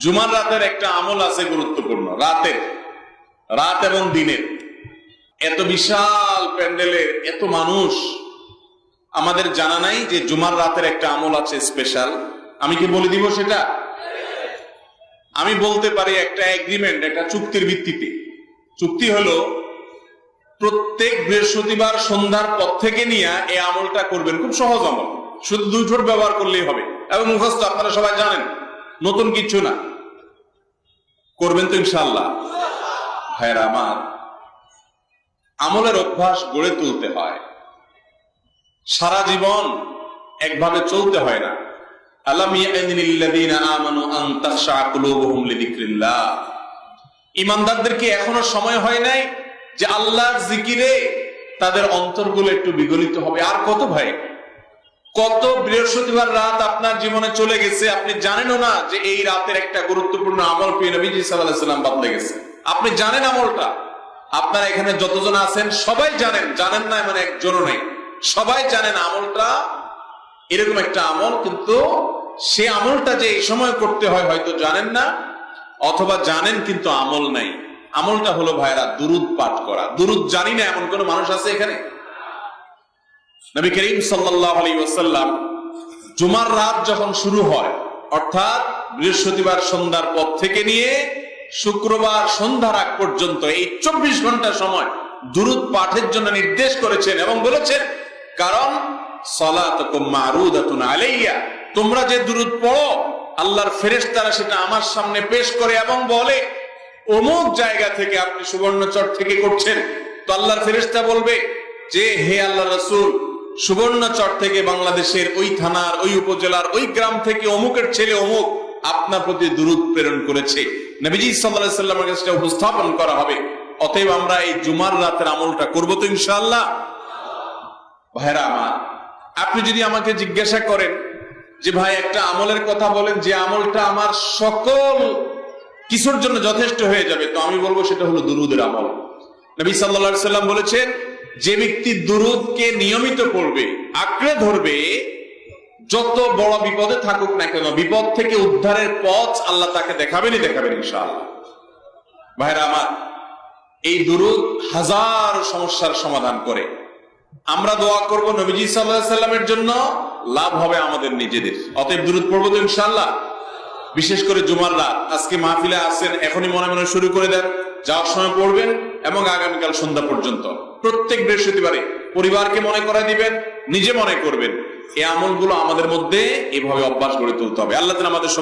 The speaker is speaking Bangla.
জুমার রাতের একটা আমল আছে গুরুত্বপূর্ণ, রাত এবং দিনের। এত বিশাল প্যান্ডেলের এত মানুষ, আমাদের জানা নাই যে জুমার রাতের একটা আমল আছে স্পেশাল। আমি কি বলে দিব সেটা? আমি বলতে পারি একটা এগ্রিমেন্ট, একটা চুক্তির ভিত্তিতে। চুক্তি হলো প্রত্যেক বৃহস্পতিবার সন্ধ্যার পর থেকে নিয়ে এই আমলটা করবেন। খুব সহজ আমল, শুধু 2 ঠোঁট ব্যবহার করলেই হবে এবং মুখস্থ, আপনারা সবাই জানেন, নতুন কিছু না। করবেন তো ইনশাআল্লাহ? ভাইরা আমার, আমলের অভ্যাস গড়ে তুলতে হয়, সারা জীবন একভাবে চলতে হয় না। আলাম ইয়ানিল্লাযীনা আমানু আন তাখশা কুলুবুহুম লিযিকরিল্লাহ। ঈমানদারদেরকে এখনো সময় হয় নাই যে আল্লাহর জিকিরে তাদের অন্তরগুলো একটু বিগলিত হবে? আর কত ভাই, কত বৃহস্পতিবার রাত আপনার জীবনে চলে গেছে, আপনি জানেনও না যে এই রাতের একটা গুরুত্বপূর্ণ আমল প্রিয় নবীজি সাল্লাল্লাহু আলাইহি ওয়াসাল্লাম বদলে গেছে। আপনি জানেন আমলটা, আপনারা এখানে যতজন আছেন সবাই জানেন, জানেন না মানে একজনও নেই, সবাই জানেন আমলটা এরকম একটা আমল, কিন্তু সে আমলটা যে এই সময় করতে হয় হয়তো জানেন না, অথবা জানেন কিন্তু আমল নাই। আমলটা হলো ভাইরা দুরুদ পাঠ করা। দুরুদ জানি না এমন কোন মানুষ আছে এখানে? নবী করিম সাল্লাল্লাহু আলাইহি ওয়াসাল্লাম জুমার রাত যখন শুরু হয়, অর্থাৎ বৃহস্পতিবার সন্ধ্যার পর থেকে নিয়ে শুক্রবার সন্ধ্যার আগ পর্যন্ত এই 24 ঘন্টা সময় দুরুদ পাঠের জন্য নির্দেশ করেছেন এবং বলেছেন, কারণ সালাতুকুম মারুদাতুন আলাইয়া, তোমরা যে দুরুদ পড়ো আল্লাহর ফেরেশতারা সেটা আমার সামনে পেশ করে এবং বলে অমুক জায়গা থেকে আপনি সুবর্ণচর থেকে করছেন। তো আল্লাহর ফেরেশতা বলবে যে হে আল্লাহ রাসূল, সুবর্ণচর থেকে বাংলাদেশের ওই থানার ওই উপজেলার ওই গ্রাম থেকে অমুকের ছেলে অমুক আপনার প্রতি দুরূদ প্রেরণ করেছে। নবীজি সাল্লাল্লাহু আলাইহি ওয়াসাল্লামের কাছে উপস্থাপন করা হবে। অতএব আমরা এই জুমার রাতের আমলটা করব তো ইনশাআল্লাহ? ভাইরা আমার, আপনি যদি আমাকে জিজ্ঞাসা করেন যে ভাই একটা আমলের কথা বলেন যে আমলটা আমার সকল কিছুর জন্য যথেষ্ট হয়ে যাবে, তো আমি বলবো সেটা হলো দুরূদের আমল। নবী সাল্লাল্লাহু আলাইহি ওয়াসাল্লাম বলেছেন, যে ব্যক্তি দুরূদকে নিয়মিত পড়বে, আঁকড়ে ধরবে, যত বড় বিপদে থাকুক না কেন বিপদ থেকে উদ্ধারের পথ আল্লাহ তাকে দেখাবেনই দেখাবেন ইনশাআল্লাহ। ভাইরা আমার, এই দুরূদ হাজার সমস্যার সমাধান করে। আমরা দোয়া করব নবীজি সাল্লাল্লাহু আলাইহি ওয়াসাল্লামের জন্য, লাভ হবে আমাদের নিজেদের। অতএব দুরূদ পড়ব তো ইনশাআল্লাহ। বিশেষ করে জুমার রাত, আজকে মাহফিলে আছেন, এখনই মনে মনে শুরু করে দেন, যাওয়ার সময় পড়বেন এবং আগামীকাল সন্ধ্যা পর্যন্ত প্রত্যেক বৃহস্পতিবারে পরিবারকে মনে করায় দিবেন, নিজে মনে করবেন। এই আমলগুলো আমাদের মধ্যে এভাবে অভ্যাস গড়ে তুলতে হবে। আল্লাহ তাআলা আমাদের